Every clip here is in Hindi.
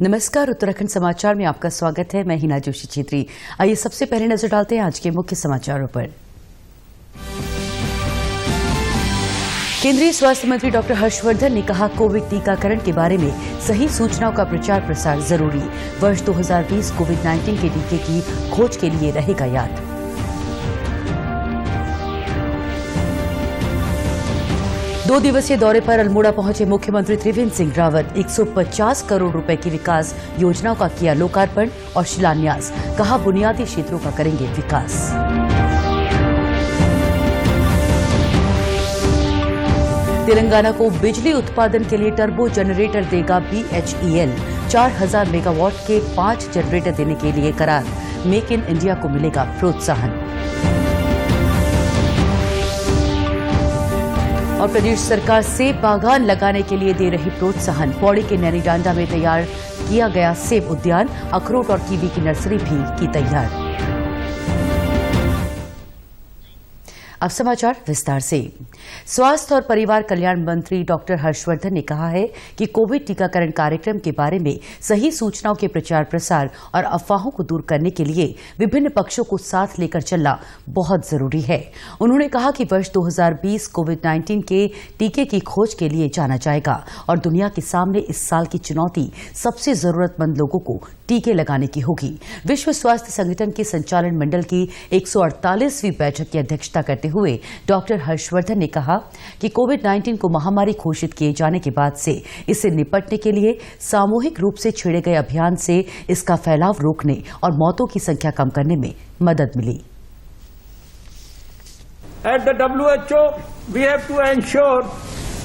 नमस्कार, उत्तराखंड समाचार में आपका स्वागत है। मैं हिना जोशी छेत्री। आइए सबसे पहले नजर डालते हैं आज के मुख्य समाचारों पर। केंद्रीय स्वास्थ्य मंत्री डॉक्टर हर्षवर्धन ने कहा, कोविड टीकाकरण के बारे में सही सूचनाओं का प्रचार प्रसार जरूरी। वर्ष 2020 कोविड-19 के टीके की खोज के लिए रहेगा याद। दो दिवसीय दौरे पर अल्मोड़ा पहुंचे मुख्यमंत्री त्रिवेंद्र सिंह रावत। 150 करोड़ रुपए की विकास योजनाओं का किया लोकार्पण और शिलान्यास। कहा, बुनियादी क्षेत्रों का करेंगे विकास। तेलंगाना को बिजली उत्पादन के लिए टर्बो जनरेटर देगा BHEL। 4000 मेगावाट के 5 जनरेटर देने के लिए करार। मेक इन इंडिया को मिलेगा प्रोत्साहन। और प्रदेश सरकार सेब बागान लगाने के लिए दे रही प्रोत्साहन। पौड़ी के नैनीडांडा में तैयार किया गया सेब उद्यान। अखरोट और कीवी की नर्सरी भी की तैयार। अब समाचार विस्तार से। स्वास्थ्य और परिवार कल्याण मंत्री डॉक्टर हर्षवर्धन ने कहा है कि कोविड टीकाकरण कार्यक्रम के बारे में सही सूचनाओं के प्रचार प्रसार और अफवाहों को दूर करने के लिए विभिन्न पक्षों को साथ लेकर चलना बहुत जरूरी है। उन्होंने कहा कि वर्ष 2020 कोविड-19 के टीके की खोज के लिए जाना जाएगा और दुनिया के सामने इस साल की चुनौती सबसे जरूरतमंद लोगों को टीके लगाने की होगी। विश्व स्वास्थ्य संगठन के संचालन मंडल की 148वीं बैठक की अध्यक्षता करते हुए डॉक्टर हर्षवर्धन ने कहा कि कोविड-19 को महामारी घोषित किए जाने के बाद से इससे निपटने के लिए सामूहिक रूप से छेड़े गए अभियान से इसका फैलाव रोकने और मौतों की संख्या कम करने में मदद मिली। At the WHO, we have to ensure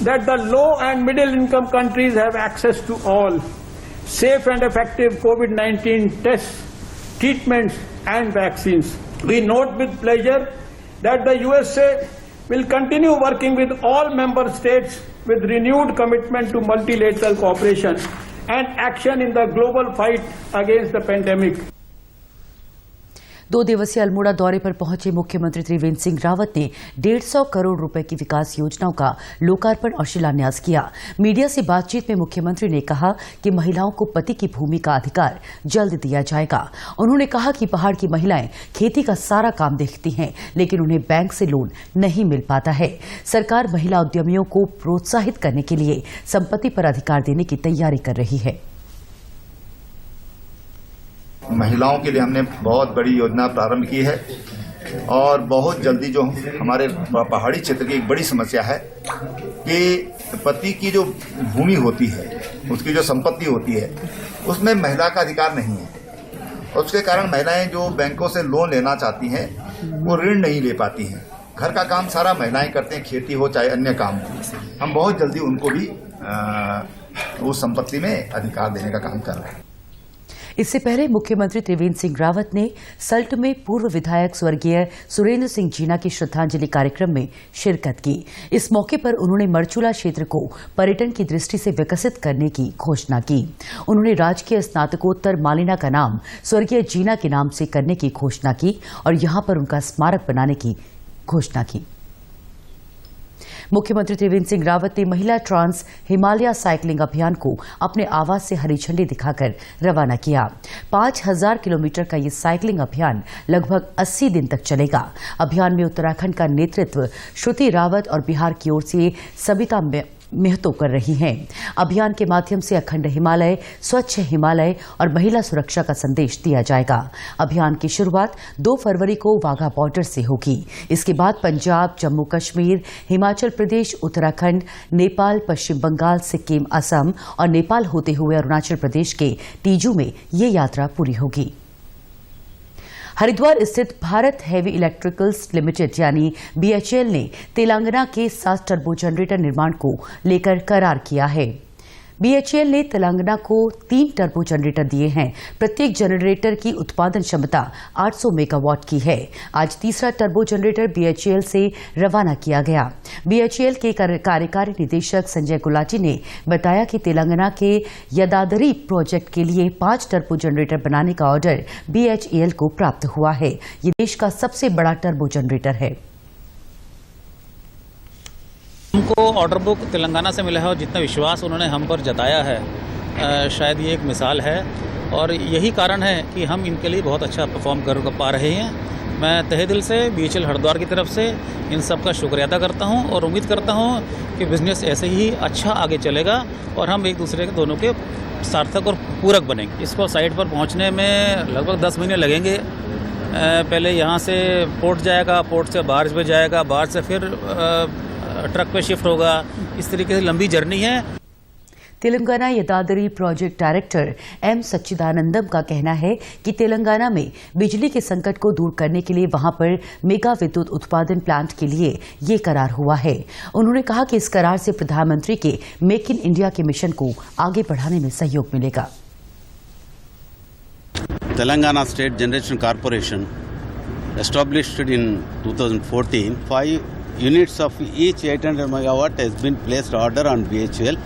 that the low and middle income countries have access to all safe and effective COVID-19 tests, treatments and vaccines. We note with pleasure that the USA will continue working with all member states with renewed commitment to multilateral cooperation and action in the global fight against the pandemic. 2 दिवसीय अल्मोड़ा दौरे पर पहुंचे मुख्यमंत्री त्रिवेंद्र सिंह रावत ने 150 करोड़ रुपए की विकास योजनाओं का लोकार्पण और शिलान्यास किया। मीडिया से बातचीत में मुख्यमंत्री ने कहा कि महिलाओं को पति की भूमि का अधिकार जल्द दिया जाएगा। उन्होंने कहा कि पहाड़ की महिलाएं खेती का सारा काम देखती हैं, लेकिन उन्हें बैंक से लोन नहीं मिल पाता है। सरकार महिला उद्यमियों को प्रोत्साहित करने के लिए संपत्ति पर अधिकार देने की तैयारी कर रही है। महिलाओं के लिए हमने बहुत बड़ी योजना प्रारंभ की है और बहुत जल्दी जो हमारे पहाड़ी क्षेत्र की एक बड़ी समस्या है कि पति की जो भूमि होती है, उसकी जो संपत्ति होती है, उसमें महिला का अधिकार नहीं है। और उसके कारण महिलाएं जो बैंकों से लोन लेना चाहती हैं वो ऋण नहीं ले पाती हैं। घर का काम सारा महिलाएं करते हैं, खेती हो चाहे अन्य काम हो। हम बहुत जल्दी उनको भी उस संपत्ति में अधिकार देने का काम कर रहे हैं। इससे पहले मुख्यमंत्री त्रिवेंद्र सिंह रावत ने सल्ट में पूर्व विधायक स्वर्गीय सुरेंद्र सिंह जीना की श्रद्धांजलि कार्यक्रम में शिरकत की। इस मौके पर उन्होंने मरचूला क्षेत्र को पर्यटन की दृष्टि से विकसित करने की घोषणा की। उन्होंने राजकीय स्नातकोत्तर मालिना का नाम स्वर्गीय जीना के नाम से करने की घोषणा की और यहां पर उनका स्मारक बनाने की घोषणा की। मुख्यमंत्री त्रिवेंद्र सिंह रावत ने महिला ट्रांस हिमालय साइकिलिंग अभियान को अपने आवास से हरी झंडी दिखाकर रवाना किया। 5000 किलोमीटर का ये साइकिलिंग अभियान लगभग 80 दिन तक चलेगा। अभियान में उत्तराखंड का नेतृत्व श्रुति रावत और बिहार की ओर से सबिता महतो कर रही हैं। अभियान के माध्यम से अखंड हिमालय, स्वच्छ हिमालय और महिला सुरक्षा का संदेश दिया जाएगा। अभियान की शुरुआत 2 फरवरी को वाघा बॉर्डर से होगी। इसके बाद पंजाब, जम्मू कश्मीर, हिमाचल प्रदेश, उत्तराखंड, नेपाल, पश्चिम बंगाल, सिक्किम, असम और नेपाल होते हुए अरुणाचल प्रदेश के टीजू में ये यात्रा पूरी होगी। हरिद्वार स्थित भारत हेवी इलेक्ट्रिकल्स लिमिटेड यानी BHEL ने तेलंगाना के 7 टर्बो जनरेटर निर्माण को लेकर करार किया है। BHEL ने तेलंगाना को 3 टर्बो जनरेटर दिए हैं। प्रत्येक जनरेटर की उत्पादन क्षमता 800 मेगावाट की है। आज तीसरा टर्बो जनरेटर BHEL से रवाना किया गया। BHEL के कार्यकारी निदेशक संजय गुलाटी ने बताया कि तेलंगाना के यदादरी प्रोजेक्ट के लिए 5 टर्बो जनरेटर बनाने का ऑर्डर BHEL को प्राप्त हुआ है। ये देश का सबसे बड़ा टर्बो जनरेटर है। हमको ऑर्डर बुक तेलंगाना से मिला है और जितना विश्वास उन्होंने हम पर जताया है शायद ये एक मिसाल है और यही कारण है कि हम इनके लिए बहुत अच्छा परफॉर्म कर पा रहे हैं। मैं तहे दिल से BHL हरिद्वार की तरफ से इन सब का शुक्रिया अदा करता हूं और उम्मीद करता हूं कि बिज़नेस ऐसे ही अच्छा आगे चलेगा और हम एक दूसरे के दोनों के सार्थक और पूरक बनेंगे। इसको साइट पर पहुंचने में लगभग 10 महीने लगेंगे। पहले यहाँ से पोर्ट जाएगा, पोर्ट से बार्ज पे जाएगा, बार्ज से फिर ट्रक पे शिफ्ट होगा। इस तरीके से लंबी जर्नी है। तेलंगाना यदादरी प्रोजेक्ट डायरेक्टर M सच्चिदानंदम का कहना है कि तेलंगाना में बिजली के संकट को दूर करने के लिए वहां पर मेगा विद्युत उत्पादन प्लांट के लिए ये करार हुआ है। उन्होंने कहा कि इस करार से प्रधानमंत्री के मेक इन इंडिया के मिशन को आगे बढ़ाने में सहयोग मिलेगा। Telangana State Generation Corporation, established in 2014, 5 units of each 800 megawatt has been placed order on BHL.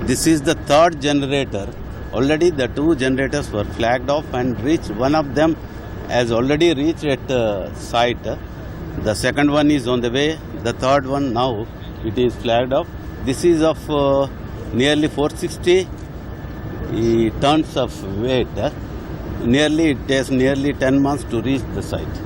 This is the third generator. Already the 2 generators were flagged off and reached. One of them has already reached at the site. The second one is on the way. The third one now it is flagged off. This is of nearly 460 tons of weight. It takes nearly 10 months to reach the site.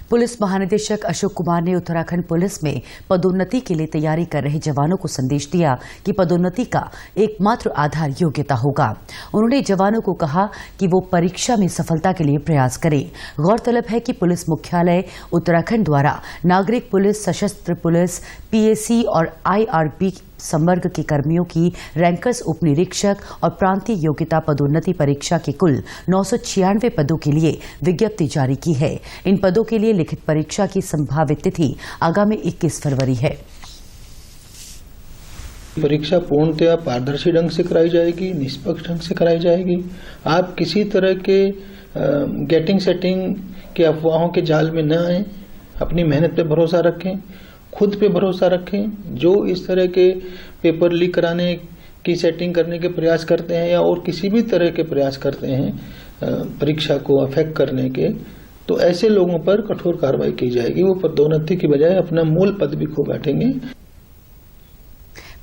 Police महानिदेशक अशोक कुमार ने उत्तराखंड पुलिस में पदोन्नति के लिए तैयारी कर रहे जवानों को संदेश दिया कि पदोन्नति का एकमात्र आधार योग्यता होगा। उन्होंने जवानों को कहा कि वो परीक्षा में सफलता के लिए प्रयास करें। गौरतलब है कि पुलिस मुख्यालय उत्तराखंड द्वारा नागरिक पुलिस, सशस्त्र पुलिस, PAC और IRB संवर्ग के कर्मियों की रैंकर्स उप निरीक्षक और प्रांतीय योग्यता पदोन्नति परीक्षा के कुल 996 पदों के लिए विज्ञप्ति जारी की है। इन पदों के लिए लिखित परीक्षा की संभावित तिथि आगामी 21 फरवरी है। परीक्षा पूर्णतया पारदर्शी ढंग से कराई जाएगी, निष्पक्ष ढंग से कराई जाएगी। आप किसी तरह के गेटिंग सेटिंग के अफवाहों के जाल में न आए। अपनी मेहनत पे भरोसा रखें, खुद पे भरोसा रखें। जो इस तरह के पेपर लीक कराने की सेटिंग करने के प्रयास करते हैं या और किसी भी तरह के प्रयास करते हैं परीक्षा को अफेक्ट करने के, तो ऐसे लोगों पर कठोर कार्रवाई की जाएगी। वो पदोन्नति की बजाय अपना मूल पद भी खो बैठेंगे।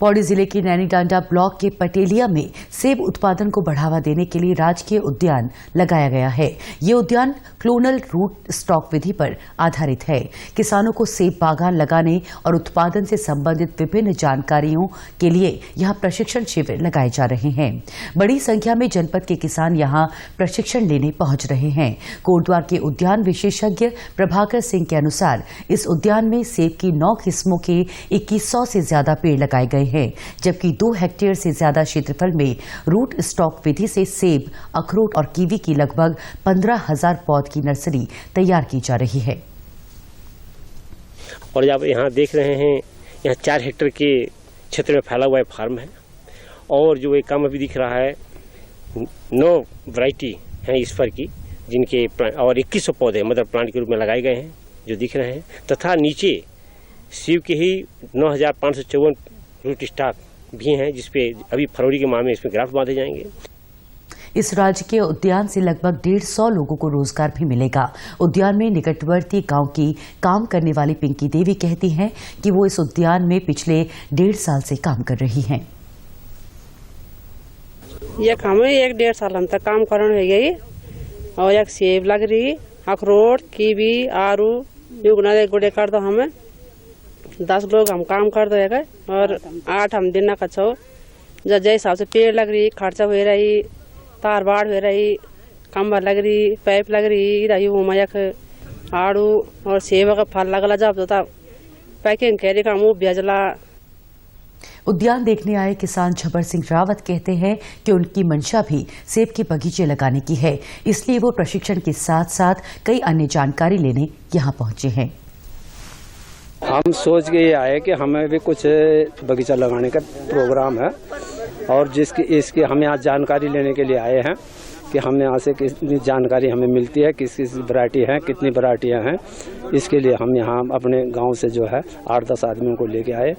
पौड़ी जिले की नैनीडांडा ब्लॉक के पटेलिया में सेब उत्पादन को बढ़ावा देने के लिए राजकीय उद्यान लगाया गया है। ये उद्यान क्लोनल रूट स्टॉक विधि पर आधारित है। किसानों को सेब बागान लगाने और उत्पादन से संबंधित विभिन्न जानकारियों के लिए यहां प्रशिक्षण शिविर लगाए जा रहे हैं। बड़ी संख्या में जनपद के किसान यहां प्रशिक्षण लेने पहुंच रहे हैं। कोटद्वार के उद्यान विशेषज्ञ प्रभाकर सिंह के अनुसार इस उद्यान में सेब की 9 किस्मों के 2100 से ज्यादा पेड़ लगाए गए हैं, जबकि 2 हेक्टेयर से ज्यादा क्षेत्रफल में रूट स्टॉक विधि से सेब, अखरोट और कीवी की लगभग 15,000 पौध की नर्सरी तैयार की जा रही है। और आप यहाँ देख रहे हैं, यहाँ 4 हेक्टेयर के क्षेत्र में फैला हुआ फार्म है और जो एक काम अभी दिख रहा है 9 वैरायटी है इस पर की, जिनके और 2100 पौधे मतलब प्लांट के रूप में लगाए गए हैं जो दिख रहे हैं, तथा नीचे सेब के ही 9,554 रूट स्टॉक भी हैं, जिसपे अभी फरवरी के माह में इसमें ग्राफ्ट बांधे जाएंगे। इस राजकीय उद्यान से लगभग 150 लोगों को रोजगार भी मिलेगा। उद्यान में निकटवर्ती गांव की काम करने वाली पिंकी देवी कहती हैं कि वो इस उद्यान में पिछले 1.5 साल से काम कर रही हैं। एक हमें 1.5 साल हम तक काम करने हो गई और एक सेब लग रही, अखरोट, कीवी, आरू युगना गुड़े कर दो। हमें 10 लोग हम काम कर दो और 8 हम दिन का छो जै हिसाब से पेड़ लग रही, खर्चा हो रही, तार बाढ़ हो रही, खम्बा लग रही, पाइप लग रही, रही आड़ू और सेब का फल लगला जब तो पैकिंग करे का मुँह भेजला। उद्यान देखने आए किसान झबर सिंह रावत कहते हैं कि उनकी मंशा भी सेब के बगीचे लगाने की है, इसलिए वो प्रशिक्षण के साथ साथ कई अन्य जानकारी लेने यहाँ पहुंचे हैं। हम सोच के ये आए कि हमें भी कुछ बगीचा लगाने का प्रोग्राम है और इसकी हम यहाँ जानकारी लेने के लिए आए हैं कि हम यहाँ से कितनी जानकारी हमें मिलती है, किस किस वैरायटी है, कितनी वैरायटियाँ हैं। इसके लिए हम यहाँ अपने गांव से जो है 8-10 आदमियों को लेके आए।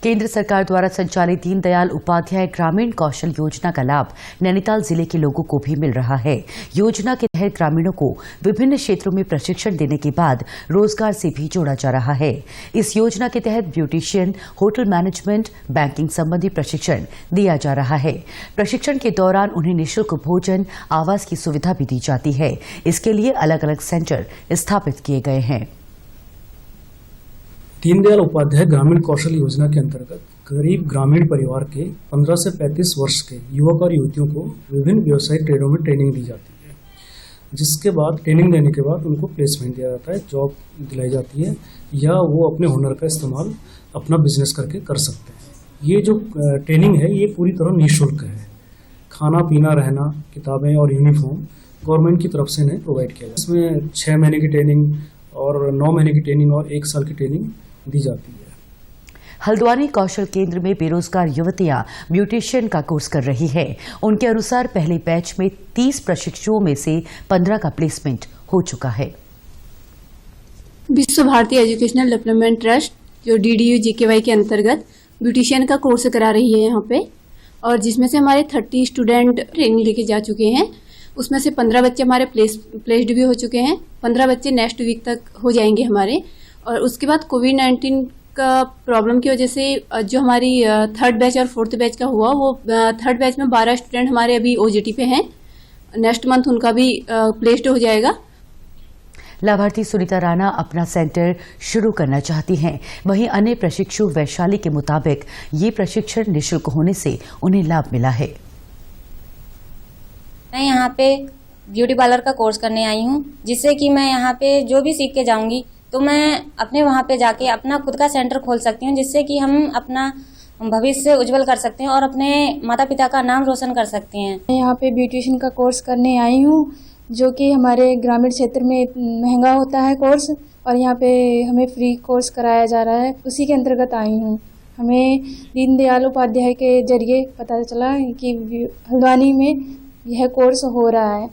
केंद्र सरकार द्वारा संचालित दीनदयाल उपाध्याय ग्रामीण कौशल योजना का लाभ नैनीताल जिले के लोगों को भी मिल रहा है। योजना के तहत ग्रामीणों को विभिन्न क्षेत्रों में प्रशिक्षण देने के बाद रोजगार से भी जोड़ा जा रहा है। इस योजना के तहत ब्यूटिशियन, होटल मैनेजमेंट, बैंकिंग संबंधी प्रशिक्षण दिया जा रहा है। प्रशिक्षण के दौरान उन्हें निःशुल्क भोजन, आवास की सुविधा भी दी जाती है। इसके लिए अलग अलग सेंटर स्थापित किए गए हैं। दीनदयाल उपाध्याय ग्रामीण कौशल योजना के अंतर्गत गरीब ग्रामीण परिवार के 15 से 35 वर्ष के युवक और युवतियों को विभिन्न व्यवसायिक ट्रेडों में ट्रेनिंग दी जाती है, जिसके बाद ट्रेनिंग देने के बाद उनको प्लेसमेंट दिया जाता है, जॉब दिलाई जाती है या वो अपने हुनर का इस्तेमाल अपना बिजनेस करके कर सकते हैं। ये जो ट्रेनिंग है ये पूरी तरह निःशुल्क है। खाना पीना, रहना, किताबें और यूनिफॉर्म गवर्नमेंट की तरफ से इन्हें प्रोवाइड किया जाता है। इसमें 6 महीने की ट्रेनिंग और 9 महीने की ट्रेनिंग और 1 साल की ट्रेनिंग दी जाती है। हल्द्वानी कौशल केंद्र में बेरोजगार युवतियां ब्यूटिशियन का कोर्स कर रही है। उनके अनुसार पहले बैच में 30 प्रशिक्षुओं में से 15 का प्लेसमेंट हो चुका है। विश्व भारती एजुकेशनल डेवलपमेंट ट्रस्ट जो DDU-GKY के अंतर्गत ब्यूटिशियन का कोर्स करा रही है यहाँ पे, और जिसमें से हमारे 30 स्टूडेंट ट्रेनिंग लेके जा चुके हैं। उसमें से 15 बच्चे हमारे प्लेस्ड भी हो चुके हैं। 15 बच्चे नेक्स्ट वीक तक हो जाएंगे हमारे। और उसके बाद कोविड-19 का प्रॉब्लम की वजह से जो हमारी 3rd बैच और 4th बैच का हुआ, वो 3rd बैच में 12 स्टूडेंट हमारे अभी OJT पे हैं। नेक्स्ट मंथ उनका भी प्लेस्ड हो जाएगा। लाभार्थी सुनीता राणा अपना सेंटर शुरू करना चाहती हैं। वहीं अन्य प्रशिक्षु वैशाली के मुताबिक ये प्रशिक्षण निःशुल्क होने से उन्हें लाभ मिला है। मैं यहाँ पे ब्यूटी पार्लर का कोर्स करने आई हूँ, जिससे कि मैं यहाँ पे जो भी सीख के जाऊंगी तो मैं अपने वहाँ पे जाके अपना खुद का सेंटर खोल सकती हूँ, जिससे कि हम अपना भविष्य उज्जवल कर सकते हैं और अपने माता पिता का नाम रोशन कर सकते हैं। मैं यहाँ पे ब्यूटिशियन का कोर्स करने आई हूँ, जो कि हमारे ग्रामीण क्षेत्र में महंगा होता है कोर्स, और यहाँ पे हमें फ्री कोर्स कराया जा रहा है। उसी के अंतर्गत आई हूँ। हमें दीनदयाल उपाध्याय के जरिए पता चला कि हल्द्वानी में यह कोर्स हो रहा है।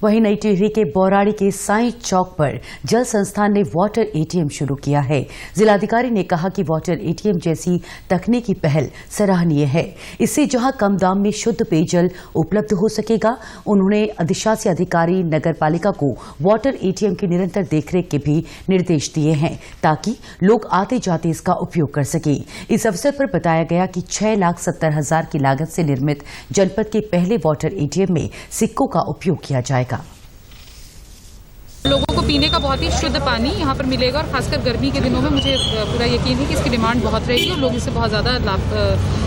वहीं नई टिहरी के बौराड़ी के साईं चौक पर जल संस्थान ने वाटर ATM शुरू किया है। जिलाधिकारी ने कहा कि वाटर ATM जैसी तकनीकी पहल सराहनीय है। इससे जहां कम दाम में शुद्ध पेयजल उपलब्ध हो सकेगा, उन्होंने अधिशासी अधिकारी नगर पालिका को वाटर ATM की निरंतर देखरेख के भी निर्देश दिए हैं, ताकि लोग आते जाते इसका उपयोग कर सके। इस अवसर पर बताया गया कि 6,70,000 की लागत से निर्मित जनपद के पहले वाटर ATM में सिक्कों का उपयोग किया जाएगा। लोगों को पीने का बहुत ही शुद्ध पानी यहाँ पर मिलेगा, और खासकर गर्मी के दिनों में मुझे पूरा यकीन है कि इसकी डिमांड बहुत रहेगी और लोग इससे बहुत ज़्यादा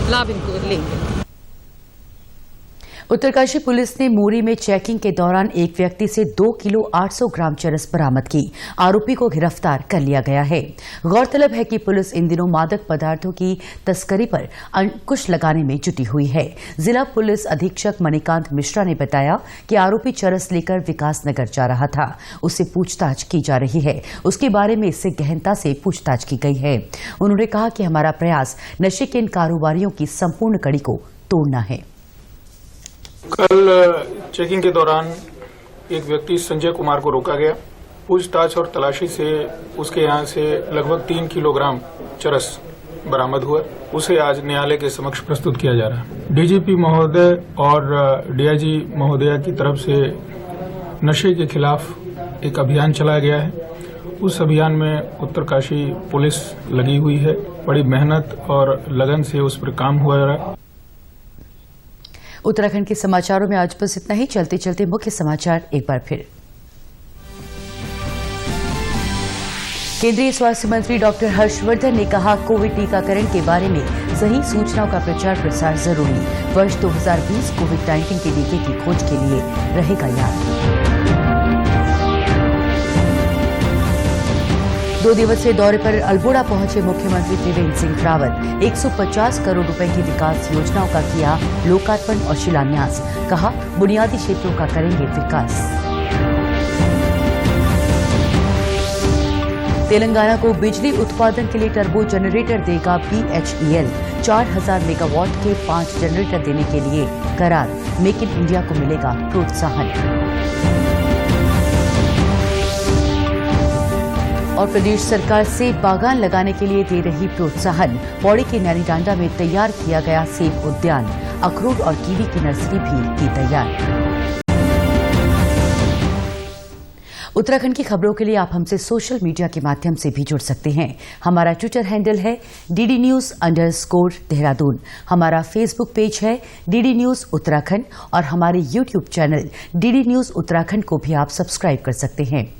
लाभ इनको लेंगे। उत्तरकाशी पुलिस ने मूरी में चेकिंग के दौरान एक व्यक्ति से 2 किलो 800 ग्राम चरस बरामद की। आरोपी को गिरफ्तार कर लिया गया है। गौरतलब है कि पुलिस इन दिनों मादक पदार्थों की तस्करी पर अंकुश लगाने में जुटी हुई है। जिला पुलिस अधीक्षक मणिकांत मिश्रा ने बताया कि आरोपी चरस लेकर विकासनगर जा रहा था। उससे पूछताछ की जा रही है। उसके बारे में इससे गहनता से पूछताछ की गई है। उन्होंने कहा कि हमारा प्रयास नशे के इन कारोबारियों की संपूर्ण कड़ी को तोड़ना है। कल चेकिंग के दौरान एक व्यक्ति संजय कुमार को रोका गया। पूछताछ और तलाशी से उसके यहाँ से लगभग 3 किलोग्राम चरस बरामद हुआ। उसे आज न्यायालय के समक्ष प्रस्तुत किया जा रहा है। DGP महोदय और DIG महोदया की तरफ से नशे के खिलाफ एक अभियान चलाया गया है। उस अभियान में उत्तरकाशी पुलिस लगी हुई है। बड़ी मेहनत और लगन से उस पर काम हुआ रहा है। उत्तराखंड के समाचारों में आज बस इतना ही। चलते चलते मुख्य समाचार एक बार फिर। केंद्रीय स्वास्थ्य मंत्री डॉक्टर हर्षवर्धन ने कहा, कोविड टीकाकरण के बारे में सही सूचनाओं का प्रचार प्रसार जरूरी। वर्ष 2020 कोविड-19 के टीके की खोज के लिए रहेगा याद। 2 दिवसीय दौरे पर अल्मोड़ा पहुंचे मुख्यमंत्री त्रिवेंद्र सिंह रावत। 150 करोड़ रुपए की विकास योजनाओं का किया लोकार्पण और शिलान्यास। कहा, बुनियादी क्षेत्रों का करेंगे विकास। तेलंगाना को बिजली उत्पादन के लिए टर्बो जनरेटर देगा BHEL। 4000 मेगावाट के 5 जनरेटर देने के लिए करार। मेक इन इंडिया को मिलेगा प्रोत्साहन। और प्रदेश सरकार सेब बागान लगाने के लिए दे रही प्रोत्साहन। पौड़ी के नैनीडांडा में तैयार किया गया सेब उद्यान। अखरोट और कीवी की नर्सरी भी की तैयार। उत्तराखंड की खबरों के लिए आप हमसे सोशल मीडिया के माध्यम से भी जुड़ सकते हैं। हमारा ट्विटर हैंडल है DDNews_देहरादून। हमारा फेसबुक पेज है DD News उत्तराखंड और हमारे YouTube channel DD News Uttarakhand को भी आप सब्सक्राइब कर सकते हैं।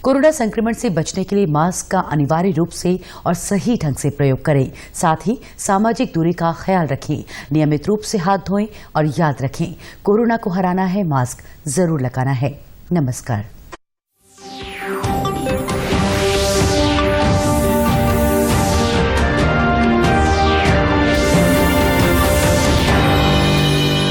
कोरोना संक्रमण से बचने के लिए मास्क का अनिवार्य रूप से और सही ढंग से प्रयोग करें। साथ ही सामाजिक दूरी का ख्याल रखें। नियमित रूप से हाथ धोएं और याद रखें, कोरोना को हराना है, मास्क जरूर लगाना है। नमस्कार।